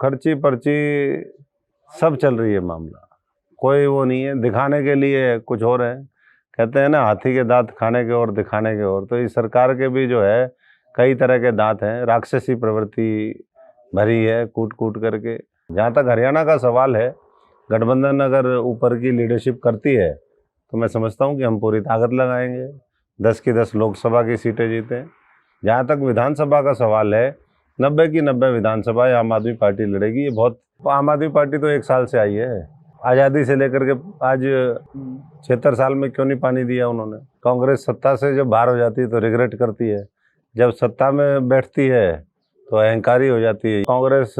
खर्ची पर्ची सब चल रही है मामला, कोई वो नहीं है। दिखाने के लिए कुछ और है, कहते हैं ना हाथी के दांत खाने के और दिखाने के और। तो इस सरकार के भी जो है कई तरह के दांत हैं, राक्षसी प्रवृत्ति भरी है कूट कूट करके। जहाँ तक हरियाणा का सवाल है, गठबंधन अगर ऊपर की लीडरशिप करती है तो मैं समझता हूँ कि हम पूरी ताकत लगाएंगे, 10 की 10 लोकसभा की सीटें जीतें। जहाँ तक विधानसभा का सवाल है, 90 की 90 विधानसभा आम आदमी पार्टी लड़ेगी। ये बहुत, आम आदमी पार्टी तो 1 साल से आई है, आज़ादी से लेकर के आज 76 साल में क्यों नहीं पानी दिया उन्होंने। कांग्रेस सत्ता से जब बाहर हो जाती है तो रिग्रेट करती है, जब सत्ता में बैठती है तो अहंकारी हो जाती है। कांग्रेस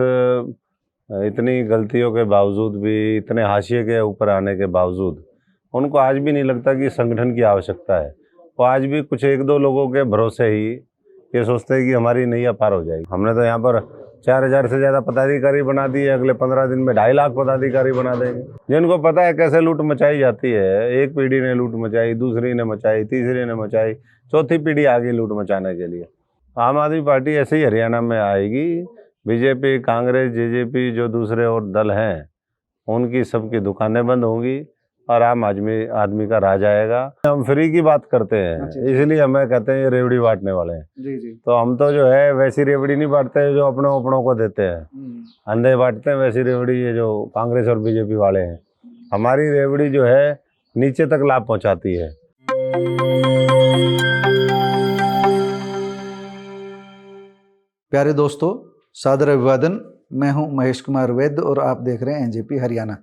इतनी गलतियों के बावजूद भी, इतने हाशिए के ऊपर आने के बावजूद, उनको आज भी नहीं लगता कि संगठन की आवश्यकता है। वो आज भी कुछ 1-2 लोगों के भरोसे ही ये सोचते हैं कि हमारी नैया पार हो जाएगी। हमने तो यहाँ पर 4000 से ज़्यादा पदाधिकारी बना दिए, अगले 15 दिन में 2.5 लाख पदाधिकारी बना देंगे, जिनको पता है कैसे लूट मचाई जाती है। एक पीढ़ी ने लूट मचाई, दूसरी ने मचाई, तीसरी ने मचाई, चौथी पीढ़ी आ गई लूट मचाने के लिए। आम आदमी पार्टी ऐसे ही हरियाणा में आएगी। बीजेपी, कांग्रेस, जेजेपी जो दूसरे और दल हैं, उनकी सबकी दुकानें बंद होंगी और आम आदमी का राज आएगा। हम फ्री की बात करते हैं, इसलिए हमें कहते हैं ये रेवड़ी बांटने वाले हैं। जी। तो हम तो जो है वैसी रेवड़ी नहीं बांटते जो अपनों को देते हैं, अंधे बांटते हैं वैसी रेवड़ी। ये जो कांग्रेस और बीजेपी वाले हैं, हमारी रेवड़ी जो है नीचे तक लाभ पहुंचाती है। प्यारे दोस्तों, सादर अभिवादन। मैं हूं महेश कुमार वैद्य और आप देख रहे हैं एनजेपी हरियाणा।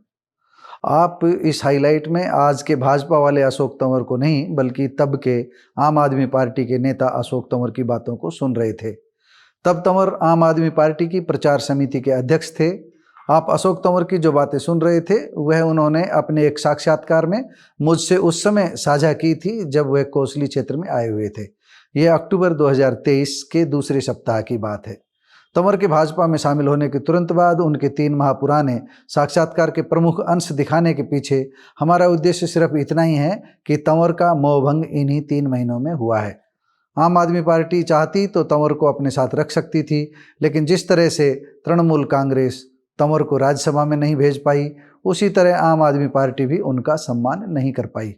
आप इस हाईलाइट में आज के भाजपा वाले अशोक तंवर को नहीं, बल्कि तब के आम आदमी पार्टी के नेता अशोक तंवर की बातों को सुन रहे थे। तब तंवर आम आदमी पार्टी की प्रचार समिति के अध्यक्ष थे। आप अशोक तंवर की जो बातें सुन रहे थे वह उन्होंने अपने एक साक्षात्कार में मुझसे उस समय साझा की थी जब वह कोसली क्षेत्र में आए हुए थे। यह अक्टूबर 2023 के दूसरे सप्ताह की बात है। तंवर के भाजपा में शामिल होने के तुरंत बाद उनके 3 माह पुराने साक्षात्कार के प्रमुख अंश दिखाने के पीछे हमारा उद्देश्य सिर्फ इतना ही है कि तंवर का मोहभंग इन्हीं 3 महीनों में हुआ है। आम आदमी पार्टी चाहती तो तंवर को अपने साथ रख सकती थी, लेकिन जिस तरह से तृणमूल कांग्रेस तंवर को राज्यसभा में नहीं भेज पाई, उसी तरह आम आदमी पार्टी भी उनका सम्मान नहीं कर पाई।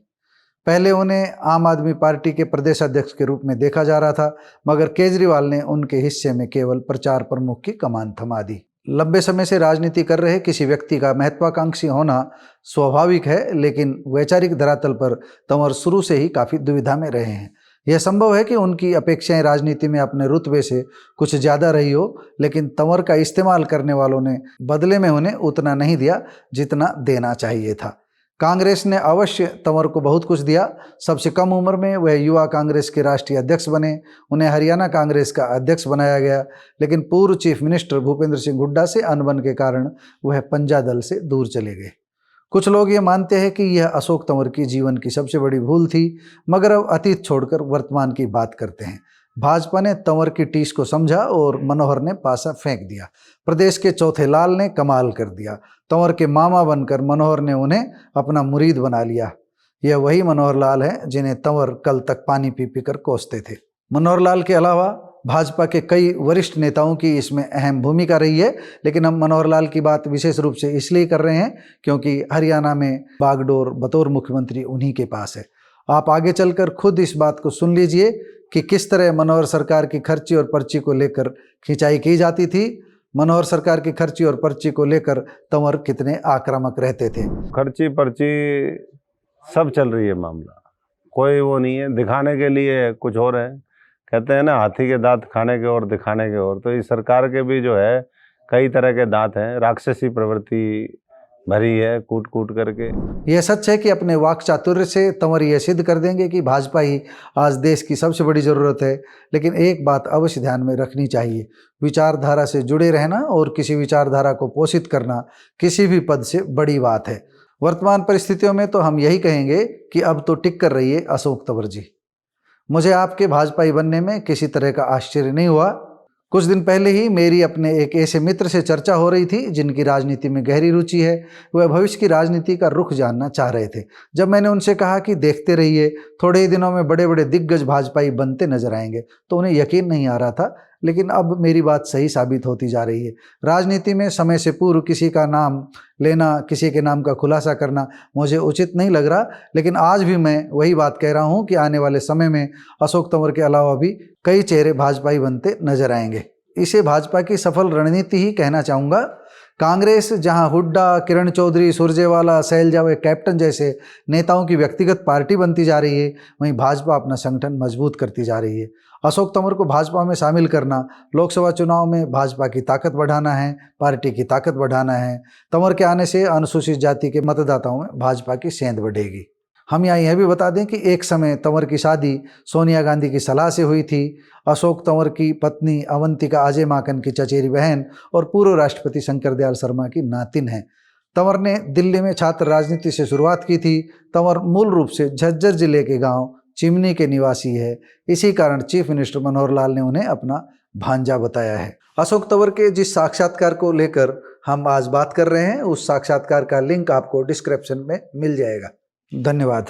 पहले उन्हें आम आदमी पार्टी के प्रदेश अध्यक्ष के रूप में देखा जा रहा था, मगर केजरीवाल ने उनके हिस्से में केवल प्रचार प्रमुख की कमान थमा दी। लंबे समय से राजनीति कर रहे किसी व्यक्ति का महत्वाकांक्षी होना स्वाभाविक है, लेकिन वैचारिक धरातल पर तंवर शुरू से ही काफ़ी दुविधा में रहे हैं। यह संभव है कि उनकी अपेक्षाएं राजनीति में अपने रुतबे से कुछ ज़्यादा रही हो, लेकिन तंवर का इस्तेमाल करने वालों ने बदले में उन्हें उतना नहीं दिया जितना देना चाहिए था। कांग्रेस ने अवश्य तंवर को बहुत कुछ दिया। सबसे कम उम्र में वह युवा कांग्रेस के राष्ट्रीय अध्यक्ष बने, उन्हें हरियाणा कांग्रेस का अध्यक्ष बनाया गया, लेकिन पूर्व चीफ मिनिस्टर भूपेंद्र सिंह हुड्डा से अनबन के कारण वह पंजा दल से दूर चले गए। कुछ लोग ये मानते हैं कि यह अशोक तंवर की जीवन की सबसे बड़ी भूल थी, मगर अब अतीत छोड़कर वर्तमान की बात करते हैं। भाजपा ने तंवर की टीस को समझा और मनोहर ने पासा फेंक दिया। प्रदेश के चौथे लाल ने कमाल कर दिया। तंवर के मामा बनकर मनोहर ने उन्हें अपना मुरीद बना लिया। यह वही मनोहर लाल है जिन्हें तंवर कल तक पानी पी पी कर कोसते थे। मनोहर लाल के अलावा भाजपा के कई वरिष्ठ नेताओं की इसमें अहम भूमिका रही है, लेकिन हम मनोहर लाल की बात विशेष रूप से इसलिए कर रहे हैं क्योंकि हरियाणा में बागडोर बतौर मुख्यमंत्री उन्हीं के पास है। आप आगे चलकर खुद इस बात को सुन लीजिए कि किस तरह मनोहर सरकार की खर्ची और पर्ची को लेकर खिंचाई की जाती थी। मनोहर सरकार की खर्ची और पर्ची को लेकर तंवर कितने आक्रामक रहते थे। खर्ची पर्ची सब चल रही है मामला, कोई वो नहीं है। दिखाने के लिए कुछ और है, कहते हैं ना हाथी के दांत खाने के और दिखाने के और। तो इस सरकार के भी जो है कई तरह के दांत हैं, राक्षसी प्रवृत्ति भरी है कूट कूट करके। यह सच है कि अपने वाक चातुर्य से तंवर यह सिद्ध कर देंगे कि भाजपा ही आज देश की सबसे बड़ी ज़रूरत है, लेकिन एक बात अवश्य ध्यान में रखनी चाहिए, विचारधारा से जुड़े रहना और किसी विचारधारा को पोषित करना किसी भी पद से बड़ी बात है। वर्तमान परिस्थितियों में तो हम यही कहेंगे कि अब तो टिक कर रहिए अशोक तंवर जी। मुझे आपके भाजपाई बनने में किसी तरह का आश्चर्य नहीं हुआ। कुछ दिन पहले ही मेरी अपने एक ऐसे मित्र से चर्चा हो रही थी जिनकी राजनीति में गहरी रुचि है। वह भविष्य की राजनीति का रुख जानना चाह रहे थे। जब मैंने उनसे कहा कि देखते रहिए, थोड़े ही दिनों में बड़े बड़े दिग्गज भाजपाई बनते नजर आएंगे, तो उन्हें यकीन नहीं आ रहा था। लेकिन अब मेरी बात सही साबित होती जा रही है। राजनीति में समय से पूर्व किसी का नाम लेना, किसी के नाम का खुलासा करना मुझे उचित नहीं लग रहा, लेकिन आज भी मैं वही बात कह रहा हूं कि आने वाले समय में अशोक तंवर के अलावा भी कई चेहरे भाजपाई बनते नजर आएंगे। इसे भाजपा की सफल रणनीति ही कहना चाहूँगा। कांग्रेस जहां हुड्डा, किरण चौधरी, सुरजेवाला, शैलजा व कैप्टन जैसे नेताओं की व्यक्तिगत पार्टी बनती जा रही है, वहीं भाजपा अपना संगठन मजबूत करती जा रही है। अशोक तंवर को भाजपा में शामिल करना लोकसभा चुनाव में भाजपा की ताकत बढ़ाना है, पार्टी की ताकत बढ़ाना है। तंवर के आने से अनुसूचित जाति के मतदाताओं में भाजपा की सेंध बढ़ेगी। हम यहाँ यह भी बता दें कि एक समय तंवर की शादी सोनिया गांधी की सलाह से हुई थी। अशोक तंवर की पत्नी अवंतिका अजय माकन की चचेरी बहन और पूर्व राष्ट्रपति शंकर दयाल शर्मा की नातिन है। तंवर ने दिल्ली में छात्र राजनीति से शुरुआत की थी। तंवर मूल रूप से झज्जर जिले के गांव चिमनी के निवासी है। इसी कारण चीफ मिनिस्टर मनोहर लाल ने उन्हें अपना भांजा बताया है। अशोक तंवर के जिस साक्षात्कार को लेकर हम आज बात कर रहे हैं, उस साक्षात्कार का लिंक आपको डिस्क्रिप्शन में मिल जाएगा। धन्यवाद।